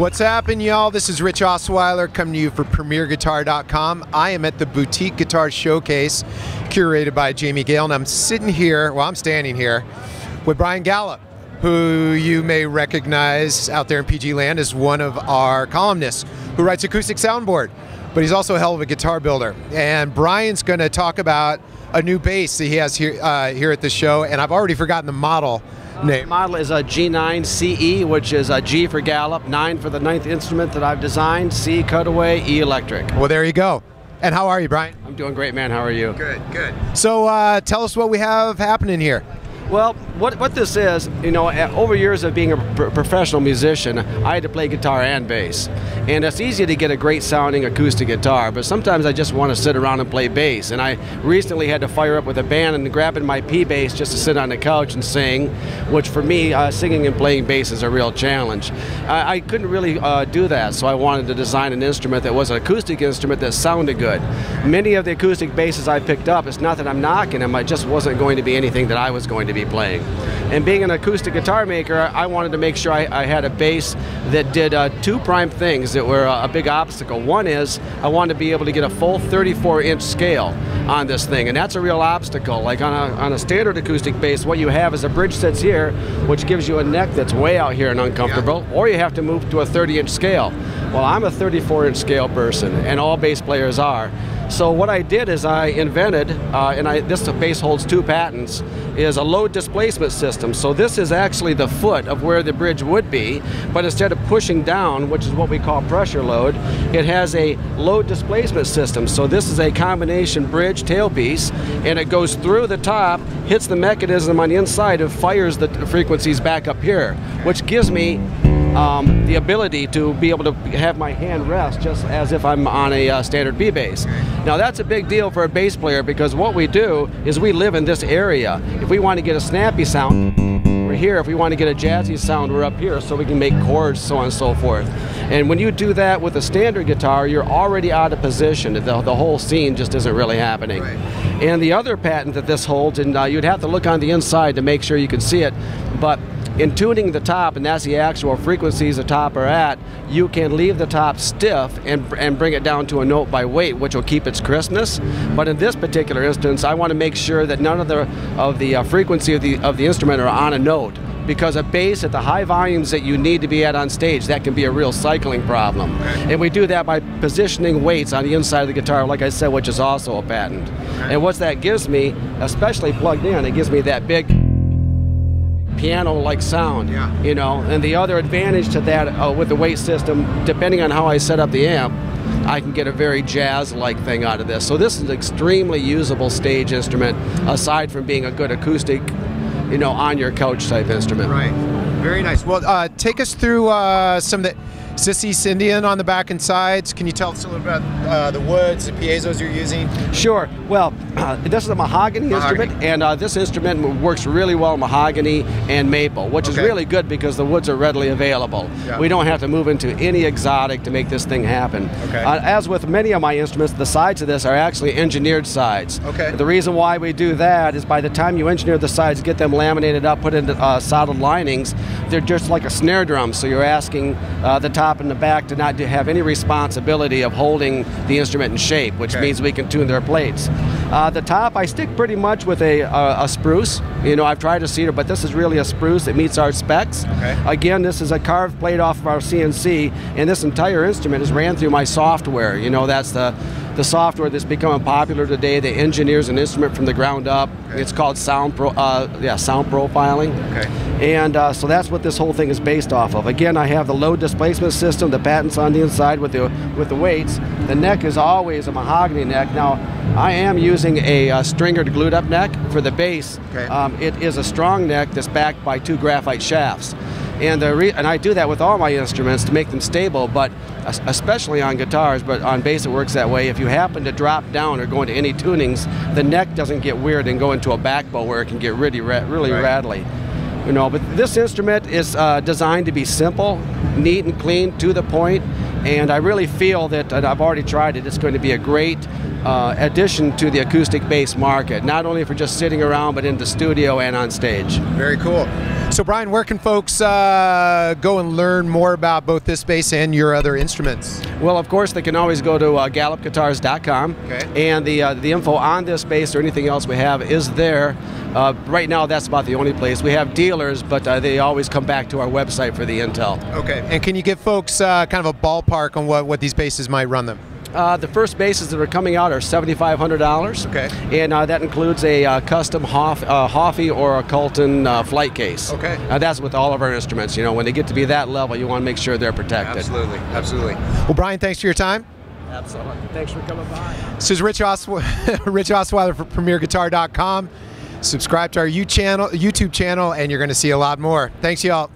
What's happening, y'all? This is Rich Osweiler coming to you for PremierGuitar.com. I am at the Boutique Guitar Showcase curated by Jamie Gale, and I'm standing here with Brian Galloup, who you may recognize out there in PG land as one of our columnists who writes Acoustic Soundboard, but he's also a hell of a guitar builder. And Brian's going to talk about a new bass that he has here at the show, and I've already forgotten the model name. The model is a G.9CE, which is a G for Galloup, 9 for the 9th instrument that I've designed, C cutaway, E electric. Well, there you go. And how are you, Brian? I'm doing great, man. How are you? Good, good. So tell us what we have happening here. Well, what this is, you know, over years of being a professional musician, I had to play guitar and bass. And it's easy to get a great sounding acoustic guitar, but sometimes I just want to sit around and play bass. And I recently had to fire up with a band and grabbing my P bass just to sit on the couch and sing, which for me, singing and playing bass is a real challenge. I couldn't really do that, so I wanted to design an instrument that was an acoustic instrument that sounded good. Many of the acoustic basses I picked up, it's not that I'm knocking them, it just wasn't going to be anything that I was going to be playing. And being an acoustic guitar maker, I wanted to make sure I had a bass that did two prime things that were a big obstacle. One is I wanted to be able to get a full 34-inch scale on this thing, and that's a real obstacle. Like on a standard acoustic bass, what you have is a bridge sits here, which gives you a neck that's way out here and uncomfortable, or you have to move to a 30-inch scale. Well, I'm a 34-inch scale person, and all bass players are. So what I did is I invented, this bass holds 2 patents, is a load displacement system. So this is actually the foot of where the bridge would be, but instead of pushing down, which is what we call pressure load, it has a load displacement system. So this is a combination bridge tailpiece, and it goes through the top, hits the mechanism on the inside, and fires the frequencies back up here, which gives me the ability to be able to have my hand rest just as if I'm on a standard B bass. Now that's a big deal for a bass player, because what we do is we live in this area. If we want to get a snappy sound, we're here. If we want to get a jazzy sound, we're up here, so we can make chords, so on and so forth. And when you do that with a standard guitar, you're already out of position. The whole scene just isn't really happening. Right. And the other patent that this holds, and you'd have to look on the inside to make sure you can see it, but in tuning the top, and that's the actual frequencies the top are at, you can leave the top stiff and bring it down to a note by weight, which will keep its crispness. But in this particular instance, I want to make sure that none of the frequency of the instrument are on a note, because a bass at the high volumes that you need to be at on stage, that can be a real cycling problem. And we do that by positioning weights on the inside of the guitar, like I said, which is also a patent. And what that gives me, especially plugged in, it gives me that big piano-like sound, you know. And the other advantage to that with the weight system, depending on how I set up the amp, I can get a very jazz-like thing out of this. So this is an extremely usable stage instrument, aside from being a good acoustic, you know, on your couch type instrument. Right. Very nice. Well, take us through some of the. Is this East Indian on the back and sides? Can you tell us a little bit about the woods, the piezos you're using? Sure. Well, this is a mahogany instrument, and this instrument works really well mahogany and maple, which is really good because the woods are readily available. Yeah. We don't have to move into any exotic to make this thing happen. As with many of my instruments, the sides of this are actually engineered sides. The reason why we do that is by the time you engineer the sides, get them laminated up, put into solid linings, they're just like a snare drum. So you're asking the top and the back to not have any responsibility of holding the instrument in shape, which means we can tune their plates. The top, I stick pretty much with a spruce. You know, I've tried a cedar, but this is really a spruce that meets our specs. Again, this is a carved plate off of our CNC, and this entire instrument is ran through my software. You know, that's the software that's becoming popular today that engineers an instrument from the ground up. It's called sound profiling. And so that's what this whole thing is based off of. Again, I have the load displacement system, the patents on the inside with the weights. The neck is always a mahogany neck. Now, I am using a stringered glued up neck for the bass. It is a strong neck that's backed by 2 graphite shafts. And I do that with all my instruments to make them stable, but especially on guitars, but on bass it works that way. If you happen to drop down or go into any tunings, the neck doesn't get weird and go into a back bow where it can get really rattly. You know, but this instrument is designed to be simple, neat and clean, to the point, and I really feel that, and I've already tried it, it's going to be a great addition to the acoustic bass market, not only for just sitting around, but in the studio and on stage. Very cool. So Brian, where can folks go and learn more about both this bass and your other instruments? Well, of course, they can always go to GalloupGuitars.com, okay. and the info on this bass or anything else we have is there. Right now, that's about the only place. We have dealers, but they always come back to our website for the intel. Okay. And can you give folks kind of a ballpark on what these basses might run them? The first basses that are coming out are $7,500. Okay. And that includes a custom Hoffy or a Colton flight case. Okay. That's with all of our instruments. You know, when they get to be that level, you want to make sure they're protected. Absolutely. Absolutely. Well, Brian, thanks for your time. Absolutely. Thanks for coming by. This is Rich Osweiler for PremierGuitar.com. Subscribe to our YouTube channel, and you're going to see a lot more. Thanks, y'all.